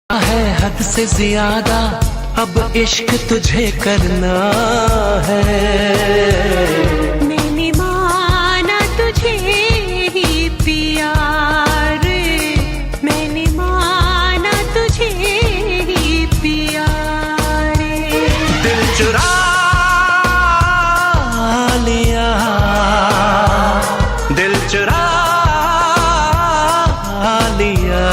है हद से ज्यादा अब इश्क तुझे करना है। मैंने माना तुझे ही पिया रे, मैंने माना तुझे ही पिया रे। दिल चुरा लिया, दिल चुरा लिया,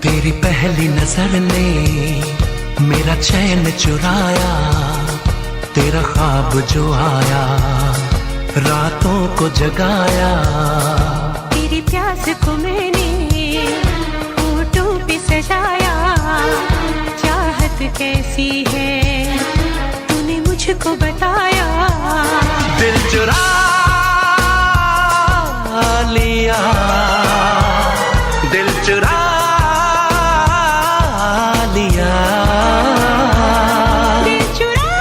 तेरी पहली नजर ने मेरा चैन चुराया, तेरा ख्वाब जो आया रातों को जगाया। तेरी प्यास को मैंने होठों पे सजाया, चाहत कैसी है तूने मुझको बताया। दिल चुरा लिया, दिल चुरा लिया, दिल चुरा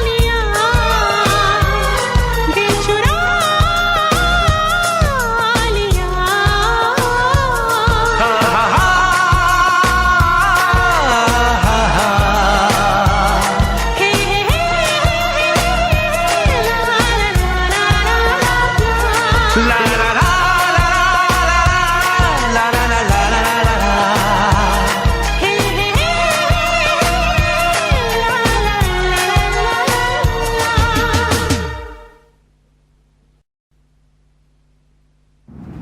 लिया, दिल चुरा लिया। हा हा हा हा हा। हे हे ला ला ला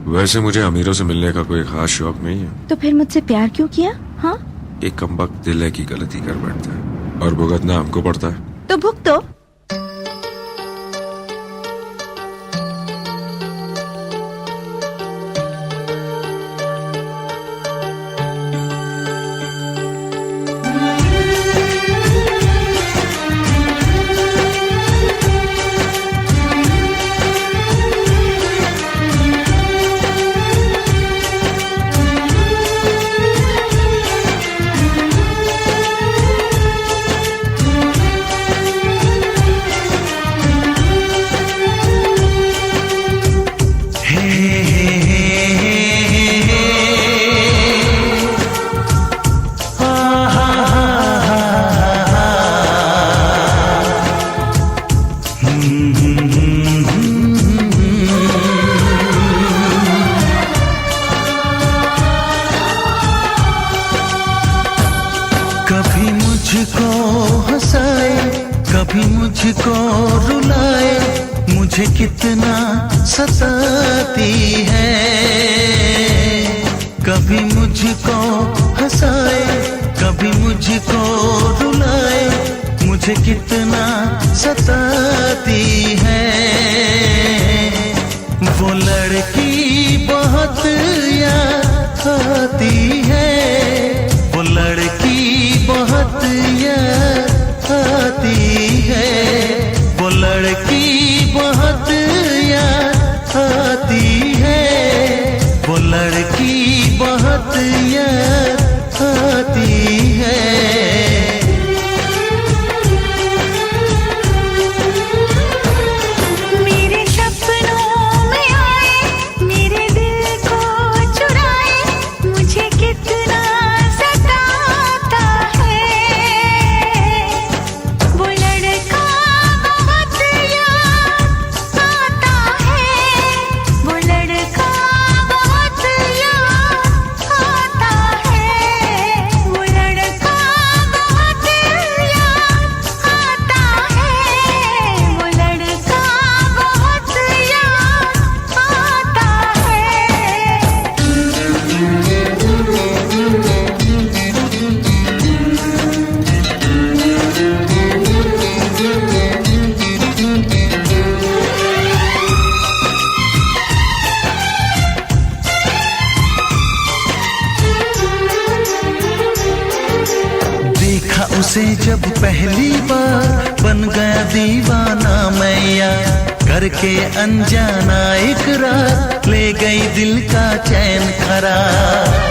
वैसे मुझे अमीरों से मिलने का कोई खास शौक नहीं है। तो फिर मुझसे प्यार क्यों किया? हाँ, एक कमबख्त दिल है की गलती कर बैठता है और भुगतना हमको पड़ता है। तो भुगतो। कभी मुझको हंसाए, कभी मुझको रुलाए, मुझे कितना सताती है। कभी मुझको हंसाए, कभी मुझको रुलाए, मुझे कितना सताती है। वो लड़की बहुत याद आती है, वो लड़की बहुत याद आती है, वो लड़की बहुत याद आती है, वो लड़की बहुत याद आती है। मेरे सपनों में आए, मेरे दिल को चुराए, मुझे कितना सताता है। वो लड़का बहुत याद आता है, वो लड़का बहुत याद आता है, वो लड़का बहुत याद आता है, वो लड़का बहुत याद आता देखा उसे जब पहली बार बन गया दीवाना मैं यार। करके अनजाना इकरार ले गई दिल का चैन करार।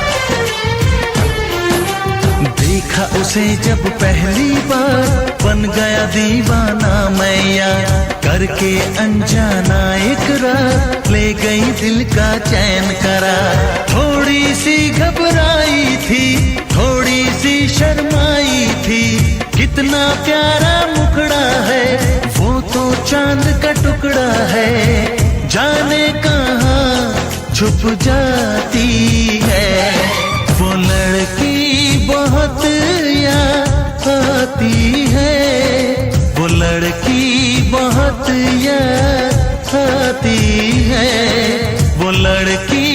देखा उसे जब पहली बार बन गया दीवाना मैं यार, करके अनजाना इकरार ले गई दिल का चैन करार। थोड़ी सी घबराई थी, थोड़ी सी शर्माई थी, कितना प्यारा मुखड़ा है वो तो चांद का टुकड़ा है, जाने कहाँ छुप जाती है। वो लड़की बहुत याद आती है, वो लड़की बहुत याद आती है, वो लड़की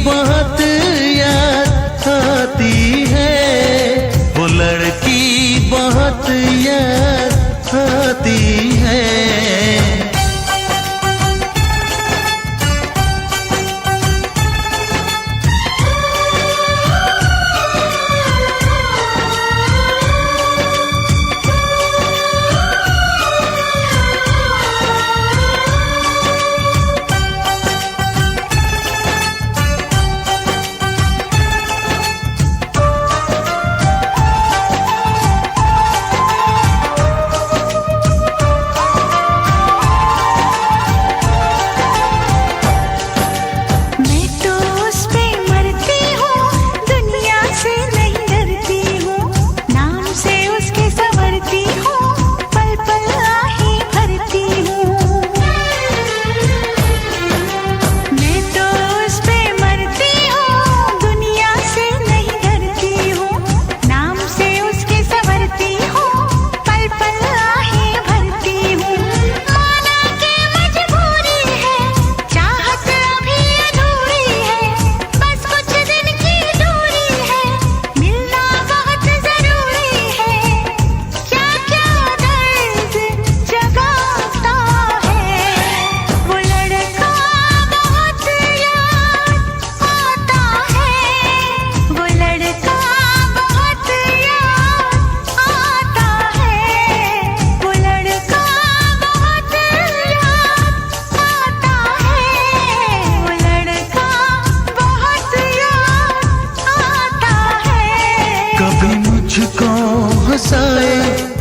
बहुत याद आती है, वो लड़की बहुत याद आती है।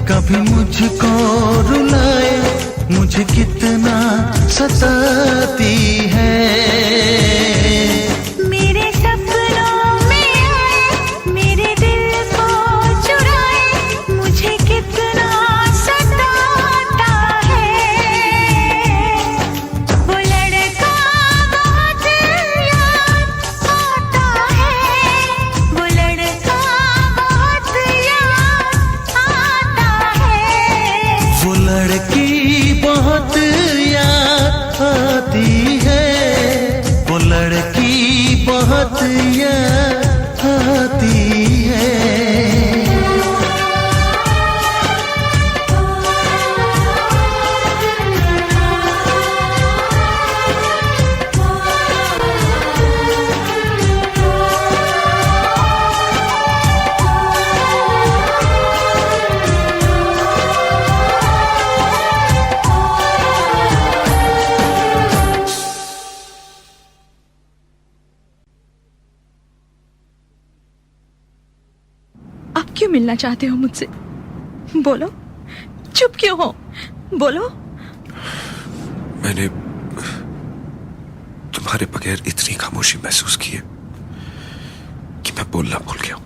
कभी मुझको रुलाए, मुझे कितना सताती है। मेरे सपनों में आए, मेरे दिल को चुराए, मुझे कितना सताता है। वो लड़का बहुत याद आता है, वो लड़का बहुत याद आता है। वो लड़की बहुत याद आती है, वो लड़की बहुत याद आती है। आप क्यों मिलना चाहते हो मुझसे? बोलो, चुप क्यों हो? बोलो। मैंने तुम्हारे बगैर इतनी खामोशी महसूस की है कि मैं बोलना भूल गया हूं।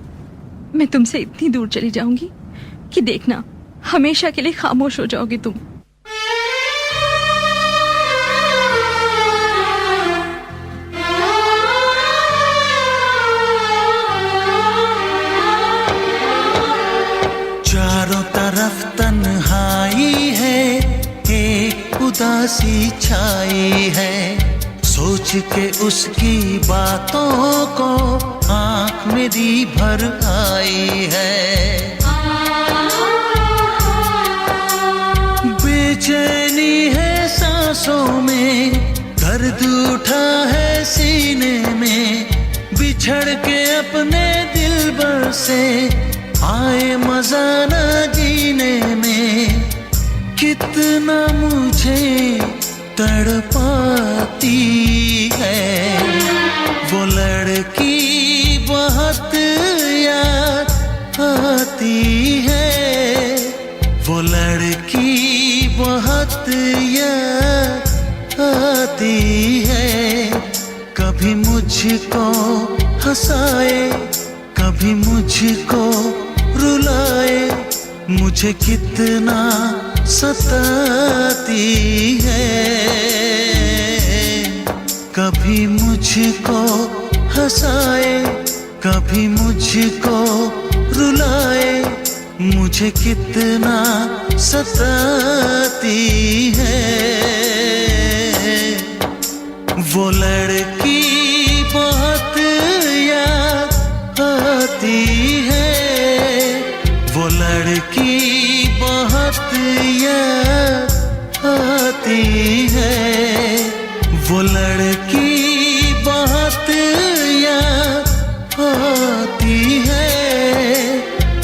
मैं तुमसे इतनी दूर चली जाऊंगी कि देखना, हमेशा के लिए खामोश हो जाओगे तुम। चारों तरफ तन्हाई है, एक उदासी छाई है, सोच के उसकी बातों को आंख मेरी भर आई है। बेचैनी है सांसों में, दर्द उठा है सीने में, बिछड़ के अपने दिलबर से आए मजा न जीने में। कितना मुझे तड़पाती है। वो लड़की बहुत याद आती है, वो लड़की बहुत याद आती है। कभी मुझको हंसाए, कभी मुझको रुलाए, मुझे कितना सताती है। कभी मुझको हंसाए, कभी मुझको रुलाए, मुझे कितना सताती है। वो लड़की बहुत याद आती है, वो लड़की बहुत याद आती है, वो लड़की बहुत याद आती है,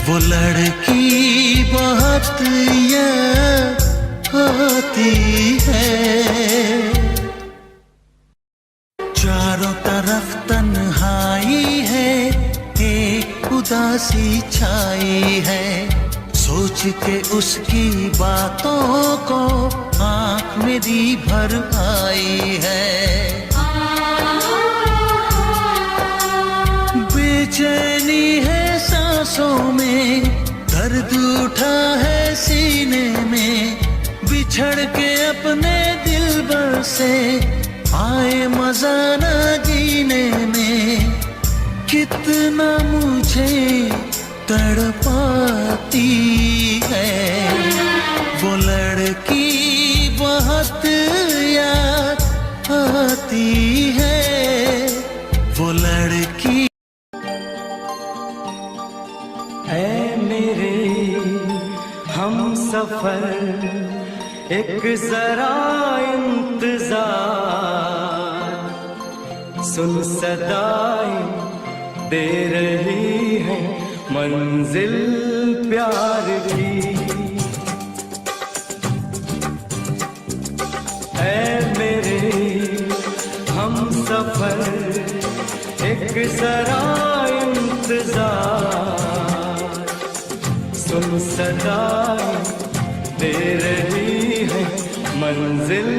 वो लड़की बहुत याद आती है। चारों तरफ तन्हाई है, एक उदासी छाई है। सोच के उसकी बातों को आँख मेरी भर आई है। बेचैनी है सांसों में, दर्द उठा है सीने में। बिछड़ के अपने दिलबर से आए मजा न जीने में। कितना मुझे तड़पाती है, वो लड़की बहुत याद आती है, वो लड़की। ऐ मेरे हम सफर एक जरा इंतजार, सुन सदाएं दे रही है मंजिल प्यार की। ऐ मेरे हम सफर एक जरा इंतजार, सुन सदाएं दे रही है मंजिल